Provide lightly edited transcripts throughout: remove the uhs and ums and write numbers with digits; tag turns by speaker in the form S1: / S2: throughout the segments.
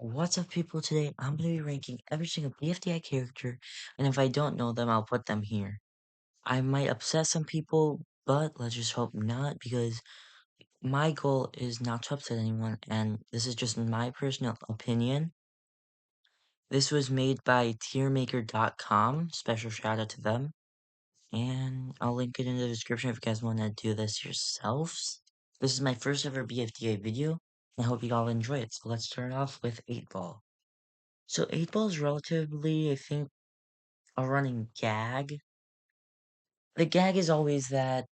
S1: What's up, people? Today I'm going to be ranking every single BFDI character, and if I don't know them, I'll put them here. I might upset some people, but let's just hope not, because my goal is not to upset anyone, and this is just my personal opinion. This was made by tiermaker.com, special shout out to them, and I'll link it in the description if you guys want to do this yourselves. This is my first ever BFDI video, and I hope you all enjoy it. So let's start off with 8 Ball. So 8 Ball is relatively, I think, a running gag. The gag is always that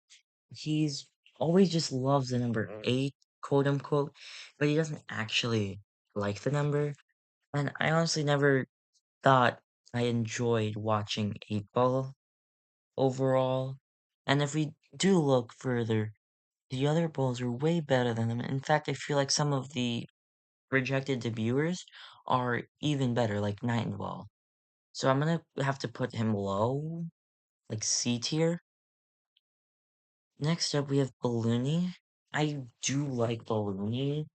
S1: he's always just loves the number 8, quote unquote, but he doesn't actually like the number. And I honestly never thought I enjoyed watching 8 Ball overall. And if we do look further, the other balls are way better than them. In fact, I feel like some of the rejected debuters are even better, like 9 Ball. So I'm gonna have to put him low, like C tier. Next up, we have Balloony. I do like Balloony.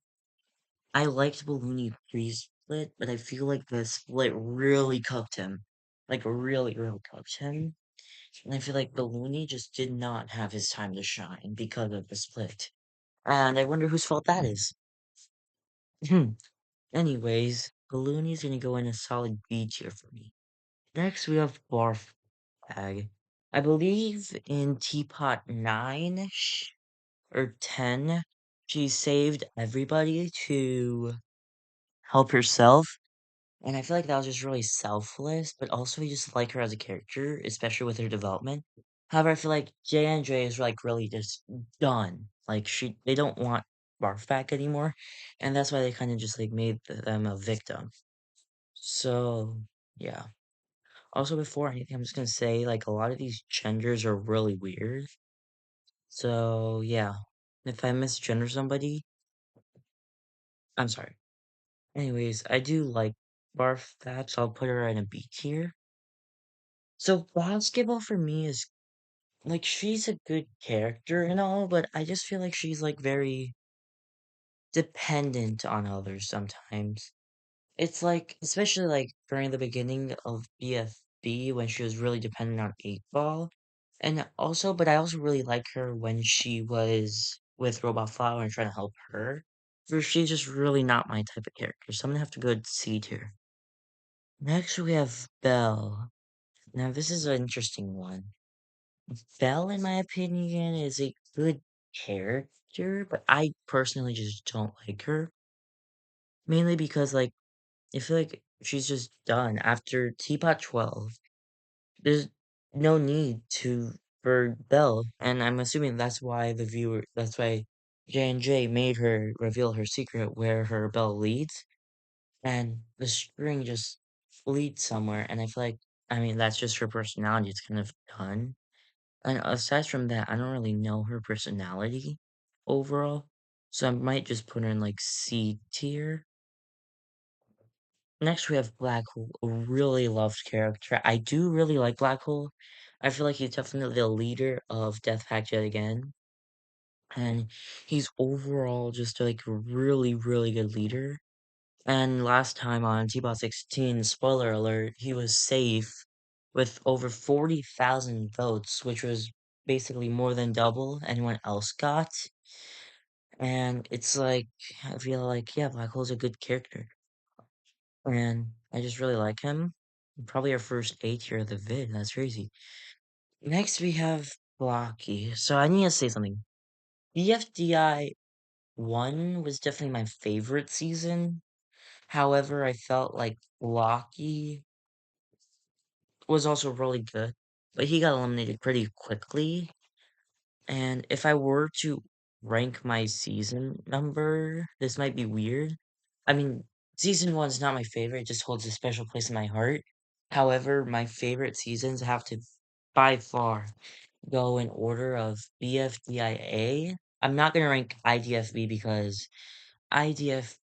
S1: I liked Balloony pre-split, but I feel like the split really cooked him. Like, really, really cooked him. And I feel like Balloony just did not have his time to shine because of the split. And I wonder whose fault that is. Anyways, Balloony's gonna go in a solid B tier for me. Next, we have Barf Bag. I believe in Teapot 9 or 10, she saved everybody to help herself. And I feel like that was just really selfless, but also I just like her as a character, especially with her development. However, I feel like J and J is like really just done. Like they don't want Barf back anymore, and that's why they kind of just like made them a victim. So yeah. Also, before anything, I'm just gonna say like a lot of these genders are really weird. So yeah, if I misgender somebody, I'm sorry. Anyways, I do like Barf that, so I'll put her in a B tier. So basketball for me is like she's a good character and all, but I just feel like she's like very dependent on others sometimes. It's like, especially like during the beginning of BFB when she was really dependent on 8 Ball. And also, but I also really like her when she was with Robot Flower and trying to help her. For she's just really not my type of character, so I'm gonna have to go to C tier. Next, we have Belle. Now, this is an interesting one. Belle, in my opinion, is a good character, but I personally just don't like her. Mainly because, like, I feel like she's just done. After Teapot 12, there's no need for Belle, and I'm assuming that's why J&J made her reveal her secret where her bell leads. And the string just leads somewhere, and I feel like, I mean, that's just her personality, it's kind of done. And aside from that, I don't really know her personality overall, so I might just put her in, like, C tier. Next, we have Black Hole, a really loved character. I do really like Black Hole. I feel like he's definitely the leader of Death Pact yet again, and he's overall just, like, a really, really good leader. And last time on T-Bot 16, spoiler alert, he was safe with over 40,000 votes, which was basically more than double anyone else got. And it's like, I feel like, yeah, Black Hole's a good character. And I just really like him. Probably our first A tier of the vid, that's crazy. Next we have Blocky. So I need to say something. BFDI 1 was definitely my favorite season. However, I felt like Blocky was also really good, but he got eliminated pretty quickly. And if I were to rank my season number, this might be weird. I mean, season one's not my favorite, it just holds a special place in my heart. However, my favorite seasons have to, by far, go in order of BFDIA. I'm not gonna rank IDFB because IDFB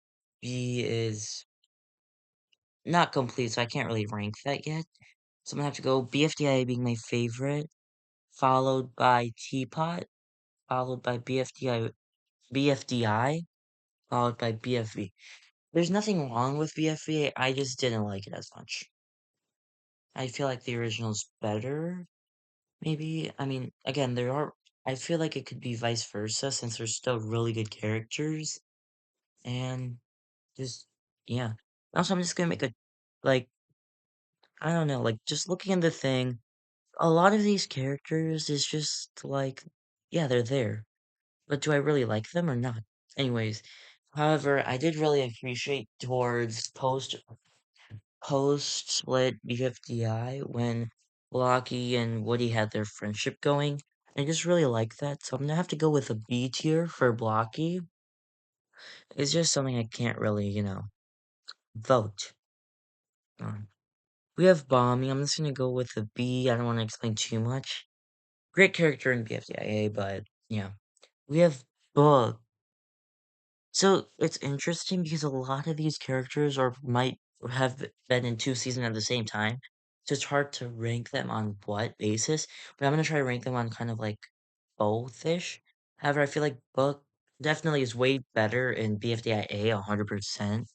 S1: is not complete, so I can't really rank that yet. So I'm gonna have to go BFDIA being my favorite, followed by Teapot, followed by BFDI, followed by BFV. there's nothing wrong with BFDA, I just didn't like it as much. I feel like the original's better, maybe. I mean, again, there are. I feel like it could be vice versa since they're still really good characters, and just yeah. Also, I'm just gonna make a like I don't know, like just looking at the thing. A lot of these characters is just like, yeah, they're there, but do I really like them or not? Anyways, however, I did really appreciate towards post split BFDI when Blocky and Woody had their friendship going. I just really like that, so I'm gonna have to go with a B tier for Blocky. It's just something I can't really, vote on. We have Bombing. I'm just gonna go with a B. I don't want to explain too much. Great character in BFDIA, but yeah. We have Bug. So it's interesting because a lot of these characters are might have been in two seasons at the same time. So it's hard to rank them on what basis. But I'm gonna try to rank them on kind of like both-ish. However, I feel like Book definitely is way better in BFDIA 100%.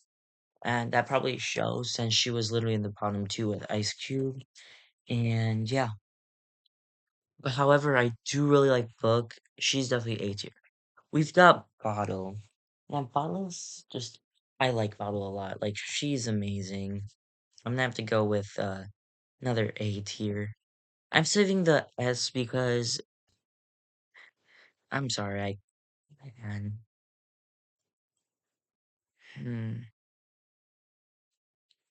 S1: And that probably shows since she was literally in the bottom two with Ice Cube. And yeah. But however, I do really like Book. She's definitely A tier. We've got Bottle. Yeah, Bottle's just I like Bottle a lot. Like she's amazing. I'm gonna have to go with another A tier. I'm saving the S because I'm sorry, I can. Hmm,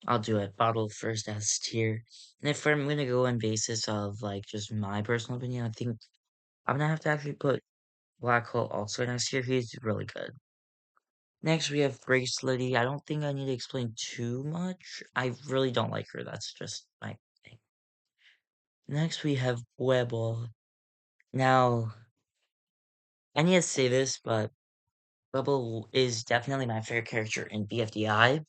S1: I'll do it. Bottle first S tier. And if I'm gonna go on basis of like just my personal opinion, I think I'm gonna have to actually put Black Hole also in S tier. He's really good. Next, we have Bracelety. I don't think I need to explain too much. I really don't like her. That's just my thing. Next, we have Webble. Now, I need to say this, but Webble is definitely my favorite character in BFDI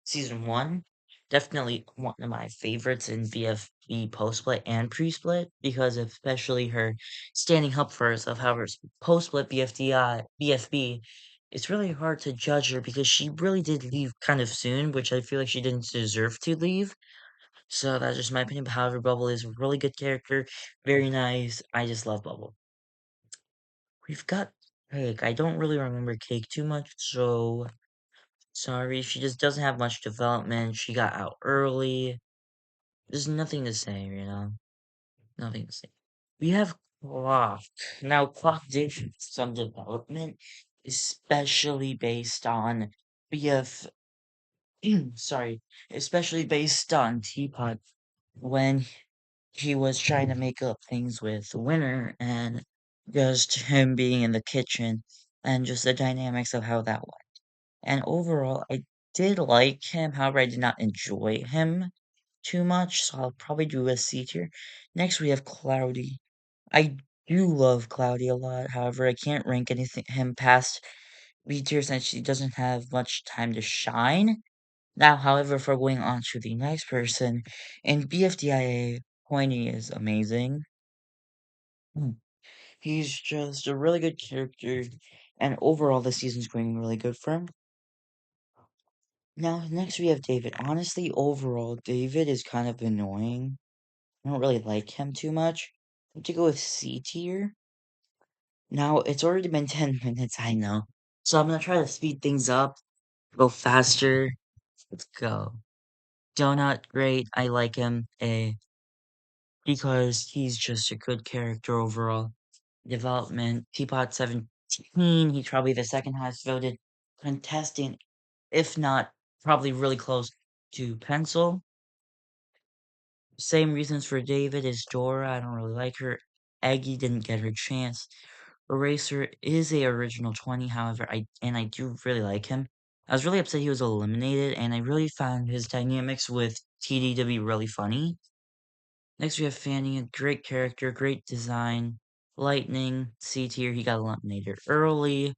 S1: Season 1. Definitely one of my favorites in BFB post-split and pre-split, because especially her standing up for herself. However, post-split BFDI, BFB, it's really hard to judge her because she really did leave kind of soon, which I feel like she didn't deserve to leave. So that's just my opinion. However, Bubble is a really good character, very nice. I just love Bubble. We've got Cake. I don't really remember Cake too much, so sorry. She just doesn't have much development. She got out early. There's nothing to say, Nothing to say. We have Clock. Now, Clock did some development, especially based on BF. Sorry, especially based on Teapot when he was trying to make up things with Winter and just him being in the kitchen and just the dynamics of how that went. And overall, I did like him. However, I did not enjoy him too much, so I'll probably do a C tier. Next, we have Cloudy. I do love Cloudy a lot. However, I can't rank anything him past B tier since he doesn't have much time to shine. Now, however, for going on to the next person, in BFDIA, Pointy is amazing. Mm. He's just a really good character, and overall, the season's going really good for him. Now, next we have David. Honestly, overall, David is kind of annoying. I don't really like him too much. I have to go with C tier. Now, it's already been 10 minutes, I know. So I'm gonna try to speed things up, go faster. Let's go. Donut, great. I like him. Because he's just a good character overall. Development, Teapot 17, he's probably the second highest voted contestant, if not probably really close to Pencil. Same reasons for David as Dora. I don't really like her. Aggie didn't get her chance. Eraser is a original 20, however, I do really like him. I was really upset he was eliminated, and I really found his dynamics with TD to be really funny. Next, we have Fanny, a great character, great design. Lightning, C tier, he got eliminated early.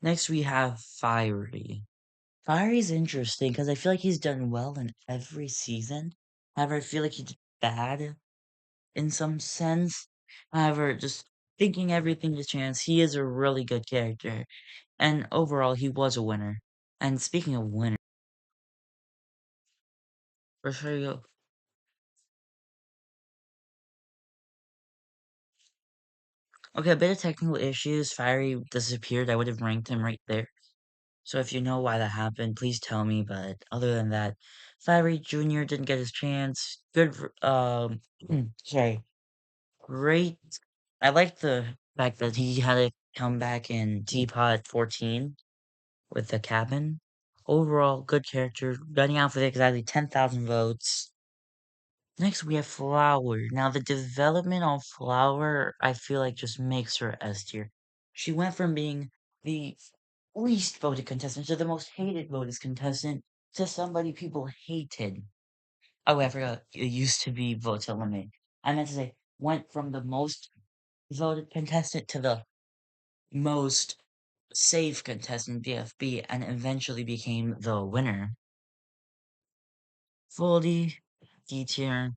S1: Next, we have Fiery. Fiery's interesting because I feel like he's done well in every season. However, I feel like he did bad in some sense. However, just thinking everything to chance, he is a really good character. And overall, he was a winner. And speaking of winner, for sure you okay, a bit of technical issues. Fiery disappeared. I would have ranked him right there. So if you know why that happened, please tell me. But other than that, Fiery Jr. didn't get his chance. Good, sorry, great. I like the fact that he had a comeback in Teapot 14 with the cabin. Overall, good character. Running out with exactly 10,000 votes. Next, we have Flower. Now, the development on Flower, I feel like just makes her S tier. She went from being the least voted contestant to the most hated voted contestant to somebody people hated. Oh, I forgot. It used to be vote to eliminate. I meant to say, went from the most voted contestant to the most safe contestant BFB and eventually became the winner. Foldy, D tier.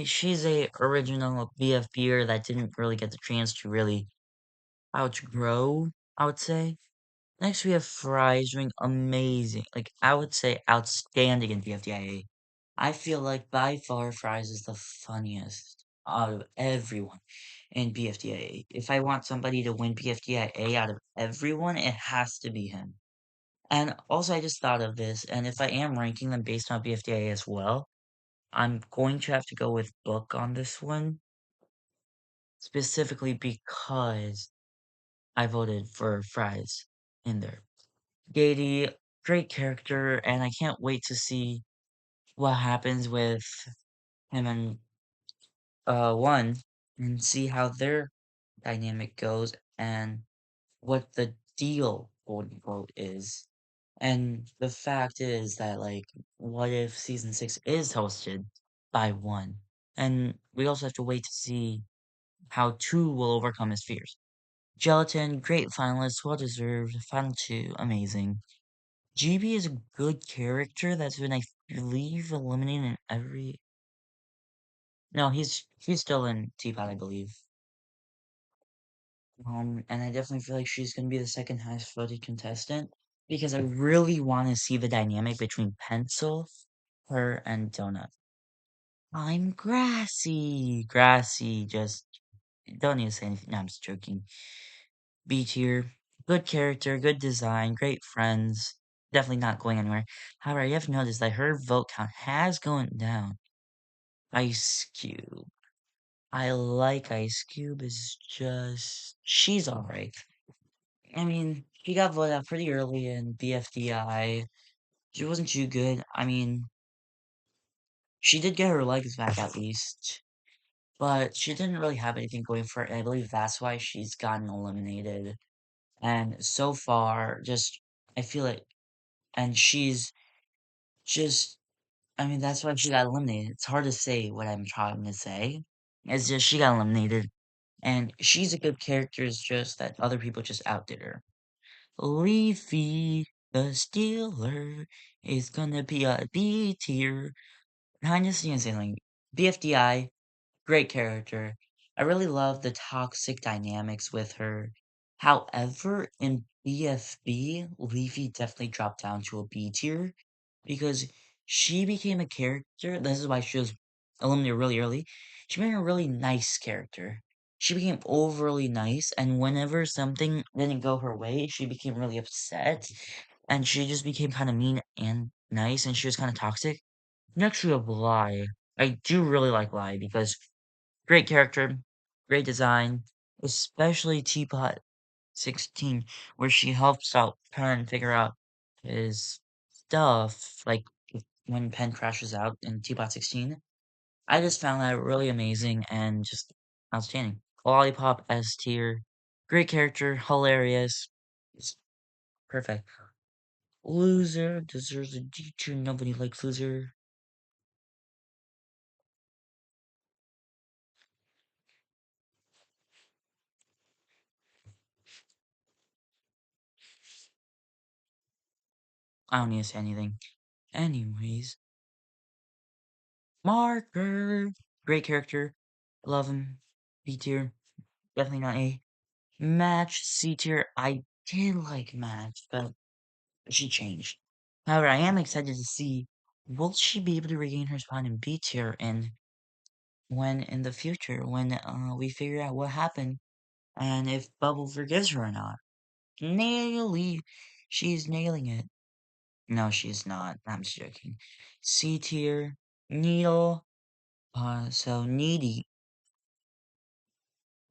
S1: She's a original BFBer that didn't really get the chance to really outgrow, I would say. Next, we have Fries doing amazing. Like, I would say outstanding in BFDIA. I feel like by far Fries is the funniest out of everyone in BFDIA. If I want somebody to win BFDIA out of everyone, it has to be him. And also, I just thought of this, and if I am ranking them based on BFDIA as well, I'm going to have to go with Book on this one, specifically because I voted for Fries in there. Gady, great character, and I can't wait to see what happens with him and one and see how their dynamic goes and what the deal, quote unquote, is. And the fact is that, like, what if season 6 is hosted by one? And we also have to wait to see how two will overcome his fears. Gelatin, great finalist, well deserved. Final two, amazing. GB is a good character that's been, I believe, eliminated in every. No, he's still in Teapot, I believe. And I definitely feel like she's gonna be the second highest voted contestant because I really want to see the dynamic between Pencil, her, and Donut. I'm Grassy. Grassy, just don't need to say anything. No, I'm just joking. B tier, good character, good design, great friends. Definitely not going anywhere. However, I have noticed that her vote count has gone down. Ice Cube. I like Ice Cube. It's just she's alright. I mean, she got voted out pretty early in BFDI. She wasn't too good. I mean, she did get her legs back at least, but she didn't really have anything going for it. And I believe that's why she's gotten eliminated. And so far, just I feel like, and she's just. I mean, that's why she got eliminated. It's hard to say what I'm trying to say. It's just she got eliminated. And she's a good character, it's just that other people just outdid her. Leafy the Stealer is gonna be a B tier. I just need to say something. BFDI, great character. I really love the toxic dynamics with her. However, in BFB, Leafy definitely dropped down to a B tier because she became a character. This is why she was eliminated really early. She became a really nice character. She became overly nice, and whenever something didn't go her way, she became really upset, and she just became kind of mean and nice, and she was kind of toxic. Next, we have Lie. I do really like Lie because great character, great design, especially Teapot 16, where she helps out Penn figure out his stuff, like when Penn crashes out in Teapot 16. I just found that really amazing and just outstanding. Lollipop S tier, great character, hilarious, it's perfect. Loser deserves a D tier. Nobody likes Loser. I don't need to say anything. Anyways, Marker, great character, love him. B tier, definitely not A. Match C tier. I did like Match, but She changed. However, I am excited to see will she be able to regain her spot in B tier and when in the future when we figure out what happened and if Bubble forgives her or not. Naily, she's nailing it. No, she's not. I'm just joking. C tier, Needle. So needy.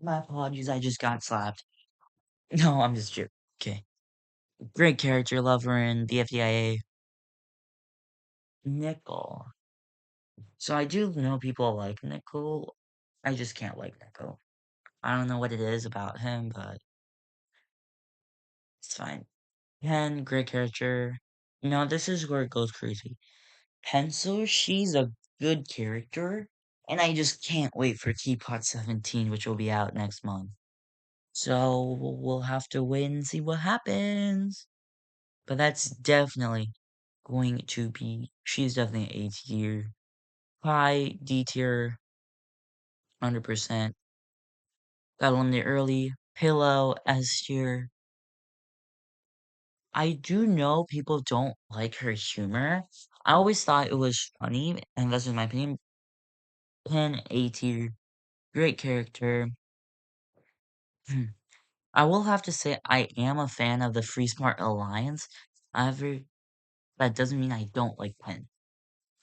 S1: My apologies, I just got slapped. No, I'm just joking. Okay. Great character, lover in BFDIA. Nickel. So I do know people like Nickel. I just can't like Nickel. I don't know what it is about him, but it's fine. Pen, great character. No, this is where it goes crazy. Pencil, she's a good character, and I just can't wait for Teapot 17, which will be out next month. So we'll have to wait and see what happens. But that's definitely going to be, she's definitely A tier. High D tier, 100%. Got eliminated early. Pillow, S tier. I do know people don't like her humor. I always thought it was funny, and that's just my opinion. Pin, A tier. Great character. I will have to say I am a fan of the Free Smart Alliance. However, that doesn't mean I don't like Pin.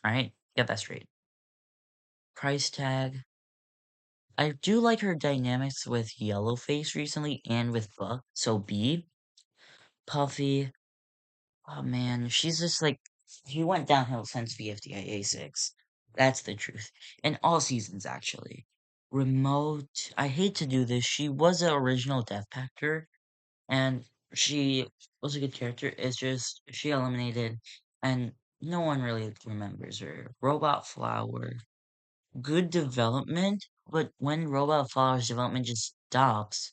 S1: Alright? Get that straight. Price tag. I do like her dynamics with Yellowface recently and with Buck. So B. Puffy. Oh man, she's just like he went downhill since BFDIA 6. That's the truth. In all seasons actually. Remote. I hate to do this. She was the original Death Pactor and she was a good character. It's just she eliminated and no one really remembers her. Robot Flower. Good development, but when Robot Flower's development just stops,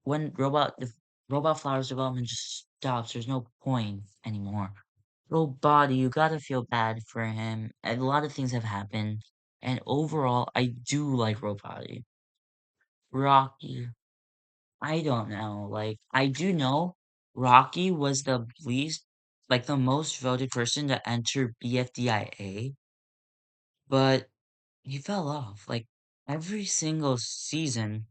S1: when Robot Flower's development just stops, there's no point anymore. Little body, you gotta feel bad for him. A lot of things have happened, and overall, I do like Robody. Rocky, I don't know. Like, I do know Rocky was the least, like, the most voted person to enter BFDIA, but he fell off. Like, every single season,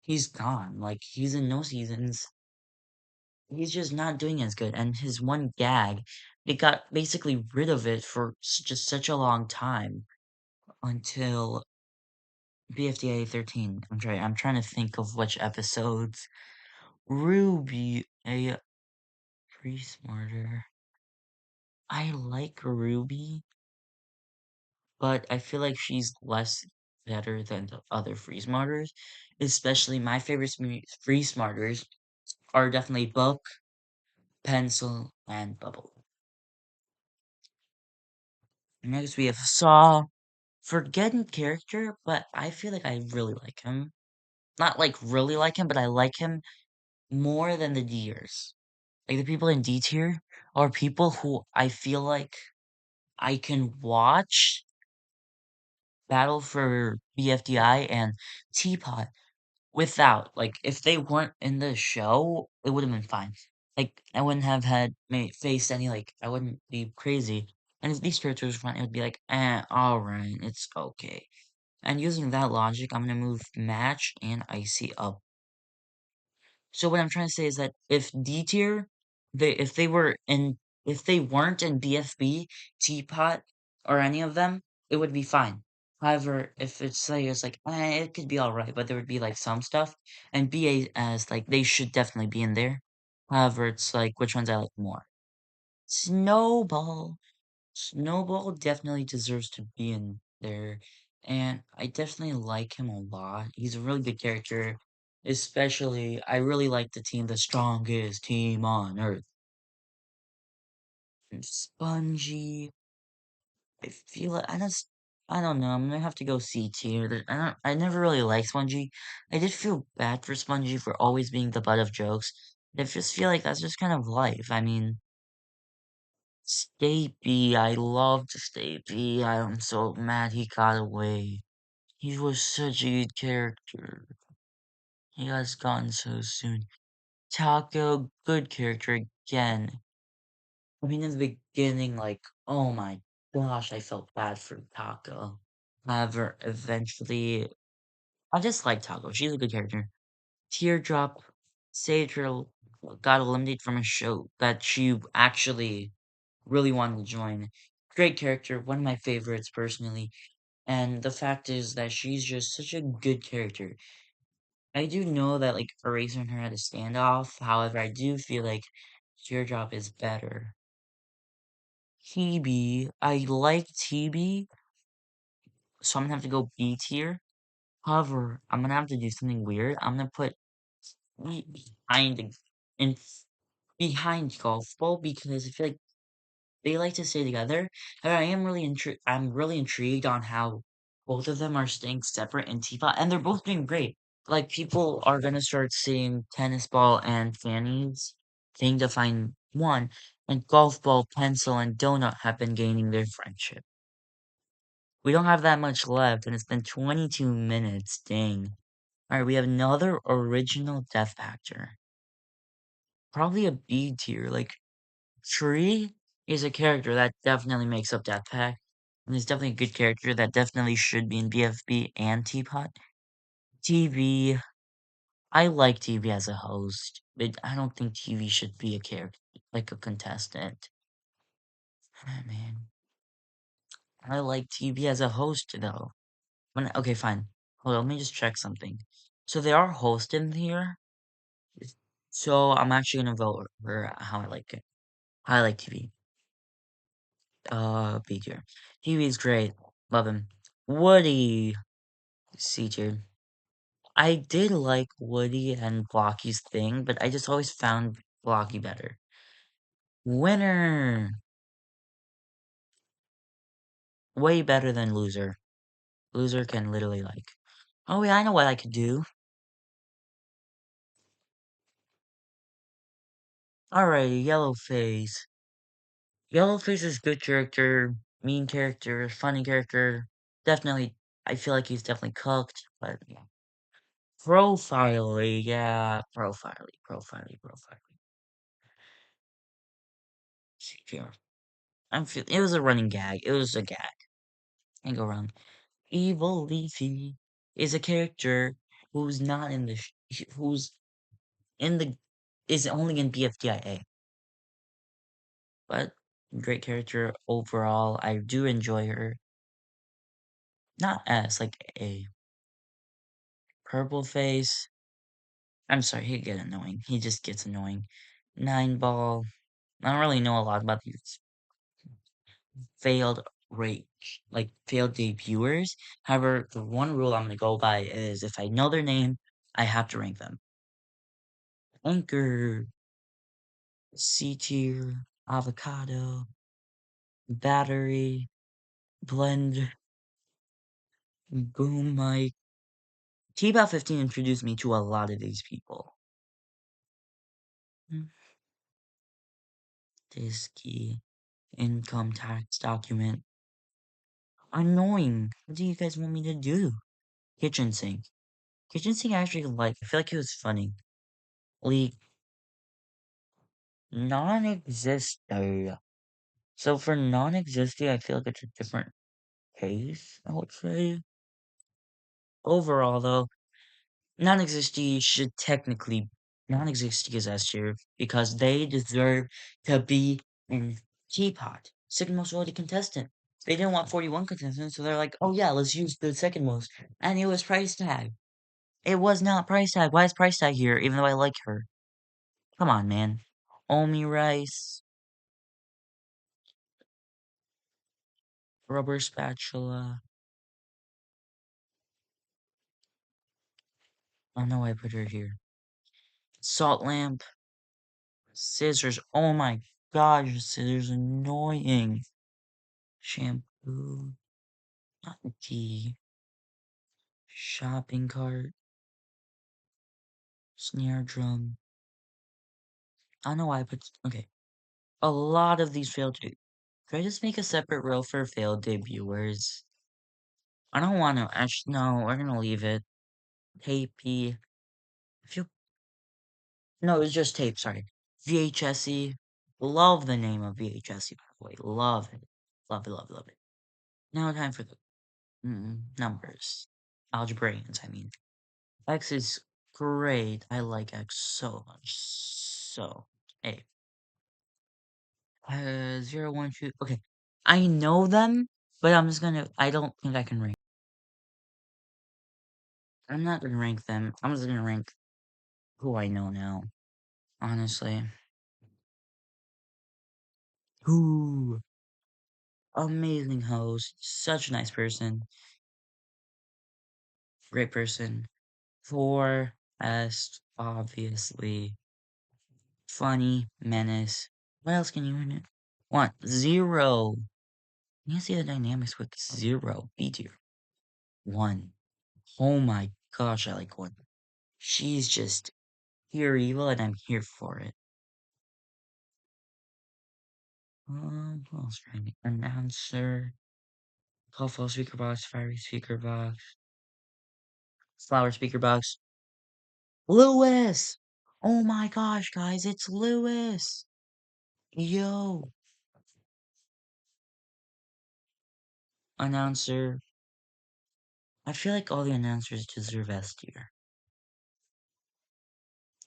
S1: he's gone. Like, he's in no seasons. He's just not doing as good. And his one gag, they got basically rid of it for just such a long time until BFDA 13. I'm trying to think of which episodes. Ruby, a free smarter. I like Ruby, but I feel like she's less better than the other free smarters. Especially my favorite free smarters are definitely Book, Pencil, and Bubble. Next we have Saw. Forgetting character, but I feel like I really like him. Not like really like him, but I like him more than the Ders. Like the people in D tier are people who I feel like I can watch battle for BFDI and Teapot without. Like if they weren't in the show, it would have been fine. Like I wouldn't have faced any like I wouldn't be crazy. And if these characters were fine, it would be like, alright, it's okay. And using that logic, I'm gonna move Match and Icy up. So what I'm trying to say is that if D tier, if they weren't in BFB, Teapot, or any of them, it would be fine. However, if it's like, it could be alright, but there would be like some stuff, and BA as like they should definitely be in there. However, it's like which ones I like more. Snowball. Snowball definitely deserves to be in there, and I definitely like him a lot. He's a really good character, especially I really like the team, the strongest team on earth. And Spongy, I feel like I don't know. I'm gonna have to go C tier. I never really liked Spongy. I did feel bad for Spongy for always being the butt of jokes. I just feel like that's just kind of life. I mean, Stapy, I loved Stapy. I'm so mad he got away. He was such a good character. He has gone so soon. Taco, good character. again, I mean, in the beginning, like, oh my gosh, I felt bad for Taco. However, eventually, I just like Taco. She's a good character. Teardrop saved her, got eliminated from a show that she actually really wanted to join. Great character, one of my favorites personally. And the fact is that she's just such a good character. I do know that like Eraser and her had a standoff. However, I do feel like Teardrop is better. TB, I like TB, so I'm gonna have to go B tier. However, I'm gonna have to do something weird. I'm gonna put me behind in behind Golf Ball because I feel like they like to stay together. And I'm really intrigued on how both of them are staying separate in Teapot, and they're both doing great. Like people are gonna start seeing tennis ball and Fanny's thing to find one, and golf ball, pencil, and donut have been gaining their friendship. We don't have that much left, and it's been 22 minutes. Dang. Alright, we have another original Death Pactor. Probably a B tier. Like, Tree is a character that definitely makes up Death Pack. And is definitely a good character that definitely should be in BFB and Teapot. TV. I like TV as a host, but I don't think TV should be a character, like a contestant. Ah, man. I like TV as a host, though. Okay, fine. Hold on, let me just check something. So they are hosts in here. So I'm actually gonna vote for how I like it. How I like TV. B tier. TV is great. Love him. Woody. C tier. I did like Woody and Blocky's thing, but I just always found Blocky better. Winner. Way better than Loser. Loser can literally like, oh yeah, I know what I could do. Alright, Yellowface. Yellowface is good character, mean character, funny character. Definitely, I feel like he's definitely cooked, but yeah. Profiling, yeah, profiling. Secure. It was a running gag. It was a gag. Can't go wrong. Evil Leafy is a character who's not in the who's in the is only in BFDIA, but great character overall. I do enjoy her. Not S, like A. Purple Face. I'm sorry, he get annoying. He just gets annoying. Nine Ball. I don't really know a lot about these failed rate, like failed debuters. However, the one rule I'm gonna go by is if I know their name, I have to rank them. Anchor, C tier, avocado, battery, blend, boom mic. T-About 15 introduced me to a lot of these people. This key, income tax document. Annoying. What do you guys want me to do? Kitchen sink. Kitchen sink I actually like. I feel like it was funny. Leak. Non-exister. So for non-existing, I feel like it's a different case, I would say. Overall, though, non-existing should technically non-existing is S tier because they deserve to be in Teapot. Second most voted contestant. They didn't want 41 contestants, so they're like, oh yeah, let's use the second most. And it was price tag. It was not price tag. Why is price tag here, even though I like her? Come on, man. Omi Rice, rubber spatula. I don't know why I put her here. Salt lamp, scissors. Oh my gosh, scissors annoying. Shampoo, not tea. Shopping cart, snare drum. I don't know why I put. Okay, a lot of these failed. Could I just make a separate row for failed debuters? I don't want to. Actually, no, we're gonna leave it. Tapey. If you no, it was just tape. Sorry. VHSy. Love the name of VHSy, by the way. Love it. Love it, love it, love it. Now time for the numbers. Algebraians, I mean. X is great. I like X so much. So, hey. 0, 1, 2. Okay. I know them, but I don't think I can rank. I'm not gonna rank them. I'm just gonna rank who I know now. Honestly. Who? Amazing host. Such a nice person. Great person. 4 S, obviously. Funny. Menace. What else can you win it? 1. 0. You see the dynamics with 0. B tier. 1. Oh my gosh, I like 1. She's just pure evil and I'm here for it. Who else trying to announcer? Colorful speaker box, fiery speaker box, flower speaker box. Lewis! Oh my gosh, guys, it's Lewis! Yo! Announcer. I feel like all the announcers deserve S tier.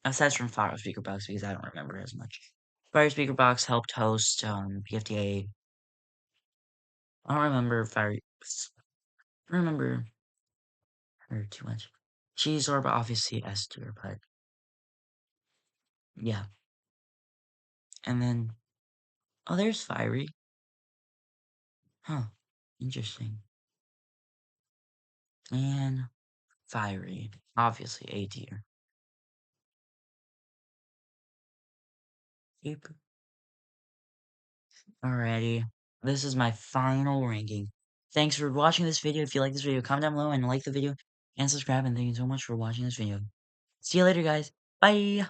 S1: Aside from Flower Speaker Box because I don't remember as much. Fire Speaker Box helped host BFDA. I don't remember remember her too much. She's Orba obviously S tier, but yeah. And then there's Fiery. Huh. Interesting. And Fiery. Obviously A tier. Yep. Alrighty. This is my final ranking. Thanks for watching this video. If you like this video, comment down below and like the video and subscribe. And thank you so much for watching this video. See you later, guys. Bye.